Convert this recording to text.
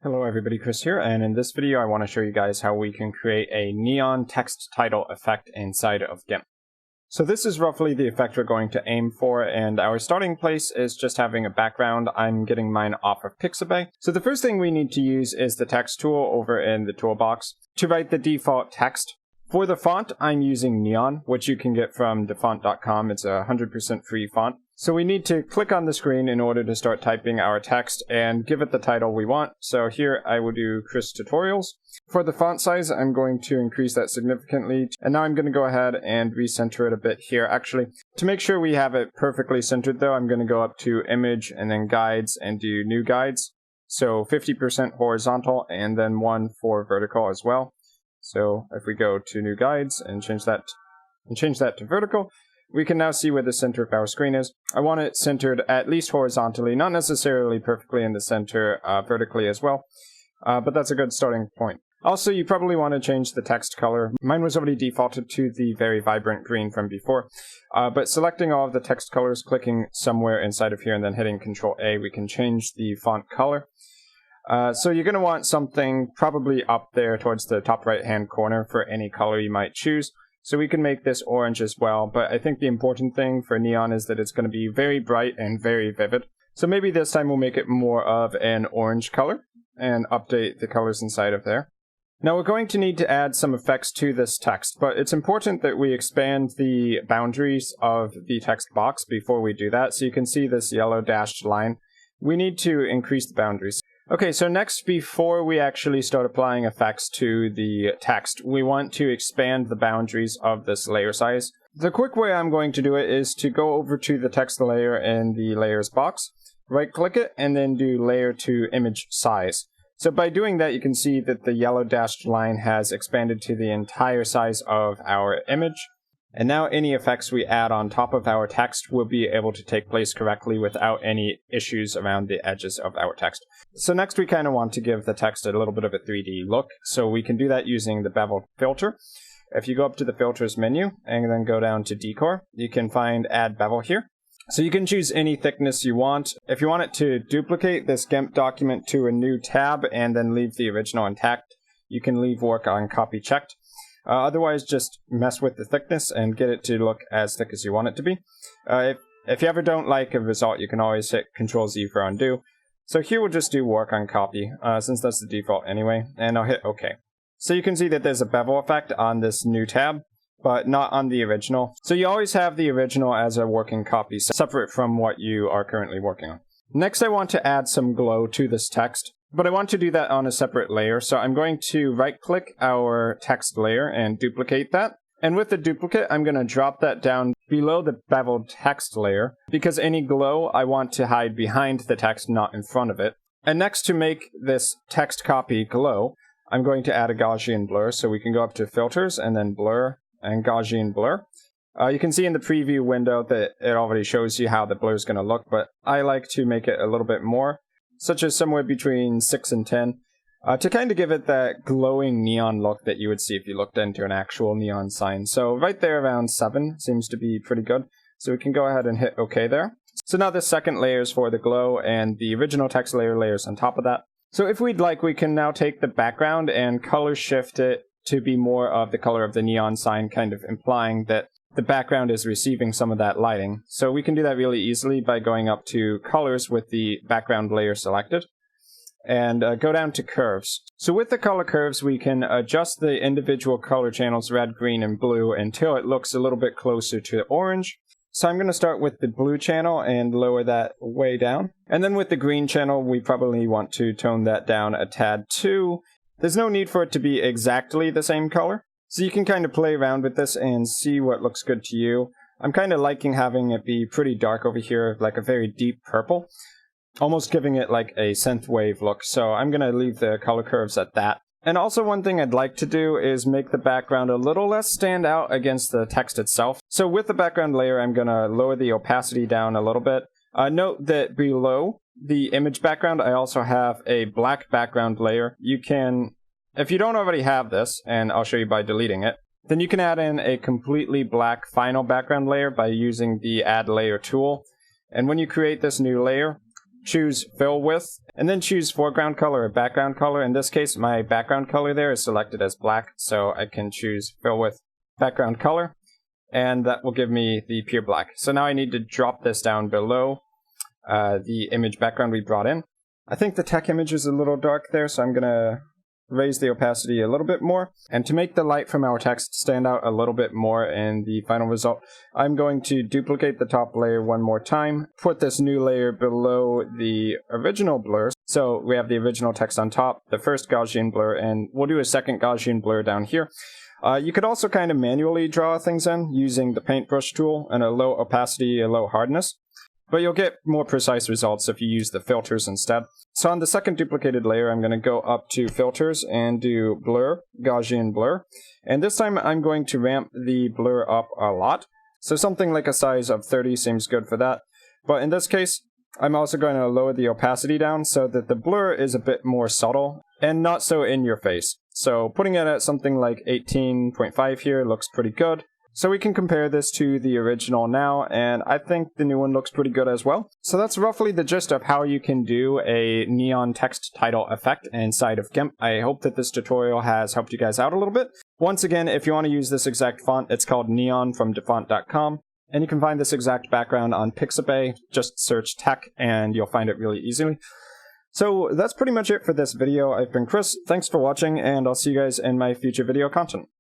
Hello everybody, Chris here, and in this video I want to show you guys how we can create a neon text title effect inside of GIMP. So this is roughly the effect we're going to aim for, and our starting place is just having a background. I'm getting mine off of Pixabay. So the first thing we need to use is the text tool over in the toolbox to write the default text. For the font, I'm using Neon, which you can get from defont.com. It's a 100% free font. So we need to click on the screen in order to start typing our text and give it the title we want. So here I will do Chris Tutorials. For the font size, I'm going to increase that significantly. And now I'm going to go ahead and recenter it a bit here. Actually, to make sure we have it perfectly centered though, I'm going to go up to Image and then Guides and do New Guides. So 50% horizontal and then one for vertical as well. So if we go to New Guides and change that to vertical, we can now see where the center of our screen is. I want it centered at least horizontally, not necessarily perfectly in the center, vertically as well, but that's a good starting point. Also, you probably want to change the text color. Mine was already defaulted to the very vibrant green from before, but selecting all of the text colors, clicking somewhere inside of here and then hitting Control A, we can change the font color. So you're going to want something probably up there towards the top right hand corner for any color you might choose. So we can make this orange as well, but I think the important thing for neon is that it's going to be very bright and very vivid. So maybe this time we'll make it more of an orange color and update the colors inside of there. Now we're going to need to add some effects to this text, but it's important that we expand the boundaries of the text box before we do that. So you can see this yellow dashed line. We need to increase the boundaries. Okay, so next, before we actually start applying effects to the text, we want to expand the boundaries of this layer size. The quick way I'm going to do it is to go over to the text layer in the layers box, right-click it, and then do layer to image size. So by doing that, you can see that the yellow dashed line has expanded to the entire size of our image. And now any effects we add on top of our text will be able to take place correctly without any issues around the edges of our text. So next we kind of want to give the text a little bit of a 3D look. So we can do that using the Bevel filter. If you go up to the filters menu and then go down to decor, you can find add bevel here. So you can choose any thickness you want. If you want it to duplicate this GIMP document to a new tab and then leave the original intact, you can leave work on copy checked. Otherwise, just mess with the thickness and get it to look as thick as you want it to be. If you ever don't like a result, you can always hit Ctrl-Z for undo. So here we'll just do work on copy, since that's the default anyway, and I'll hit OK. So you can see that there's a bevel effect on this new tab, but not on the original. So you always have the original as a working copy, separate from what you are currently working on. Next, I want to add some glow to this text. But I want to do that on a separate layer, so I'm going to right-click our text layer and duplicate that. And with the duplicate, I'm going to drop that down below the beveled text layer, because any glow I want to hide behind the text, not in front of it. And next, to make this text copy glow, I'm going to add a Gaussian blur, so we can go up to Filters and then Blur and Gaussian Blur. You can see in the preview window that it already shows you how the blur is going to look, but I like to make it a little bit more, such as somewhere between 6 and 10, to kind of give it that glowing neon look that you would see if you looked into an actual neon sign. So right there around 7 seems to be pretty good. So we can go ahead and hit OK there. So now the second layer is for the glow, and the original text layer layers on top of that. So if we'd like, we can now take the background and color shift it to be more of the color of the neon sign, kind of implying that the background is receiving some of that lighting. So we can do that really easily by going up to colors with the background layer selected and go down to curves. So with the color curves, we can adjust the individual color channels, red, green, and blue, until it looks a little bit closer to orange. So I'm going to start with the blue channel and lower that way down. And then with the green channel, we probably want to tone that down a tad too. There's no need for it to be exactly the same color. So you can kind of play around with this and see what looks good to you. I'm kind of liking having it be pretty dark over here, like a very deep purple, almost giving it like a synthwave look. So I'm going to leave the color curves at that. And also one thing I'd like to do is make the background a little less stand out against the text itself. So with the background layer, I'm going to lower the opacity down a little bit. Note that below the image background, I also have a black background layer. You can, if you don't already have this, and I'll show you by deleting it, then you can add in a completely black final background layer by using the Add Layer tool. And when you create this new layer, choose fill with, and then choose foreground color or background color. In this case, my background color there is selected as black, so I can choose fill with background color, and that will give me the pure black. So now I need to drop this down below the image background we brought in. I think the tech image is a little dark there, so I'm gonna raise the opacity a little bit more. And to make the light from our text stand out a little bit more in the final result, I'm going to duplicate the top layer one more time, put this new layer below the original blur. So we have the original text on top, the first Gaussian blur, and we'll do a second Gaussian blur down here. You could also kind of manually draw things in using the paintbrush tool and a low opacity, a low hardness. But you'll get more precise results if you use the filters instead. So on the second duplicated layer, I'm going to go up to filters and do blur, Gaussian blur. And this time I'm going to ramp the blur up a lot. So something like a size of 30 seems good for that. But in this case, I'm also going to lower the opacity down so that the blur is a bit more subtle and not so in your face. So putting it at something like 18.5 here looks pretty good. So we can compare this to the original now, and I think the new one looks pretty good as well. So that's roughly the gist of how you can do a neon text title effect inside of GIMP. I hope that this tutorial has helped you guys out a little bit. Once again, if you want to use this exact font, it's called Neon from defont.com, and you can find this exact background on Pixabay. Just search tech and you'll find it really easily. So that's pretty much it for this video. I've been Chris, thanks for watching, and I'll see you guys in my future video content.